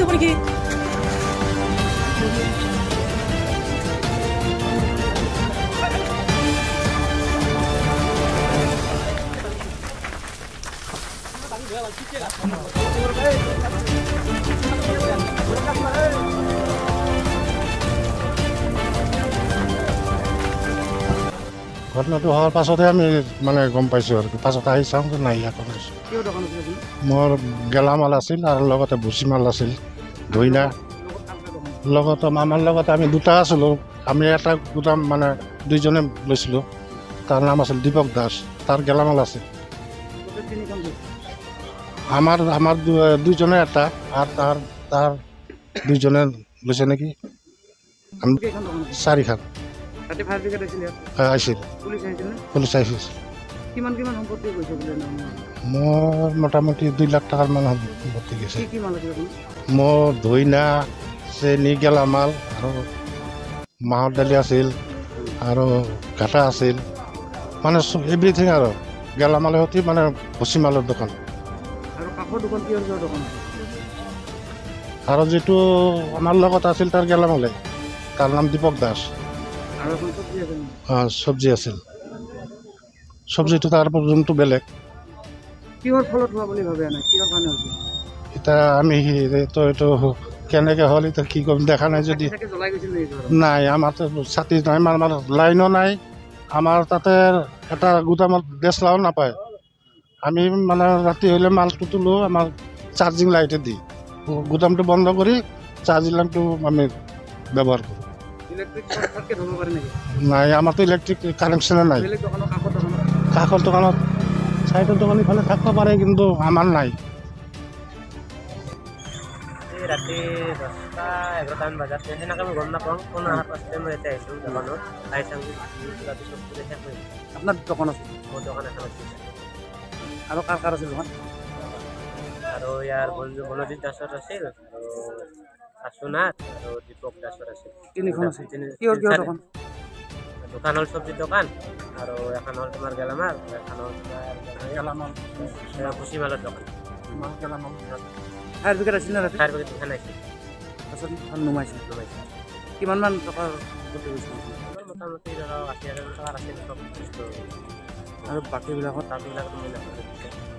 হ'ব নেকি ঘটনাটো হোৱাৰ পাছতে আমি মানে গম পাইছোঁ আৰু পাছত আহি চাওঁ যে নাই ইয়াত মোৰ গেলামাল আছিল আৰু লগতে ভুচিমাল আছিল ধইনা লগতে আমাৰ লগতে আমি দুটা আছিলোঁ আমি এটা গোটাম মানে দুইজনে লৈছিলোঁ তাৰ নাম আছিল দীপক দাস তাৰ গেলামাল আছিল আমাৰ দুইজনে এটা আৰু তাৰ দুইজনে লৈছে নেকি চাৰিখান আহিছিল পুলিচ আহিছিল মোৰ মোটামুটি 2 লাখ টকাৰ মান সম্পত্তি গৈছে মোৰ ধইনা চেনি গেলামাল আৰু মাহৰ দালি আছিল আৰু ঘাটা আছিল মানে এভৰিথিং আৰু গেলামালৰ সৈতে মানে ভুচিমালৰ দোকান আৰু যিটো আমাৰ লগত আছিল তাৰ গেলামালে তাৰ নাম দীপক দাস চব্জি আছিল চব্জিটো তাৰ যোনটো বেলেগ এতিয়া আমি এইটো কেনেকৈ হ'ল এতিয়া কি কৰিম দেখা নাই যদি নাই আমাৰতো ছাতি নাই আমাৰ লাইনো নাই আমাৰ তাতে এটা গোটামত গেছ লাও নাপায় আমি মানে ৰাতি হ'লে মালটো তোলোঁ আমাৰ চাৰ্জিং লাইটে দি গোদামটো বন্ধ কৰি চাৰ্জিং লাইটটো আমি ব্যৱহাৰ কৰোঁ নাই আমাৰতো ইলেক্ট্ৰিক কানেকশ্যনে নাই কাষৰ দোকানত চাইডৰ দোকান ইফালে থাকিব পাৰে কিন্তু আমাৰ নাই ৰাতি 10টা-11টামান বজাত সেনেকৈ মই গম নাপাওঁ ফোন অহাৰ পাছতে মই এতিয়া আহিছোঁ দোকানত আহি চাওঁ আপোনাৰ দোকান আছে মোৰ দোকান এখন আছে আৰু কাৰ আছে দোকান আৰু ইয়াৰ বন্ধু বনজিৎ দাসৰ আছিল আৰু আশুনাথ আৰু দীপক দাসৰ আছিল তিনিখন আছে কিহৰ দোকান দোকান হ'ল চব্জিৰ দোকান আৰু এখন হ'ল তোমাৰ গেলামাল এখন হ'ল গেলামাল ভুচিমালৰ দোকান ফায়াৰ ব্ৰিগেড আছিল না ফায়াৰ ব্ৰিগেড এখন আহিছিল পাছত নুমাইছে কিমানমান টকাৰ মোটামুটি ধৰক 80,000 টকাৰ আছিল চব আৰু বাকীবিলাকত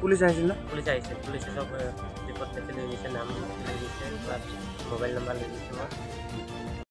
পুলিচ পুলিচ আহিছিল না পুলিচে আহিছিল পুলিচে চব ৰিপৰ্ট লেখি লৈ গৈছে নাম লেখি লৈ গৈছে মোবাইল নাম্বাৰ লৈ গৈছে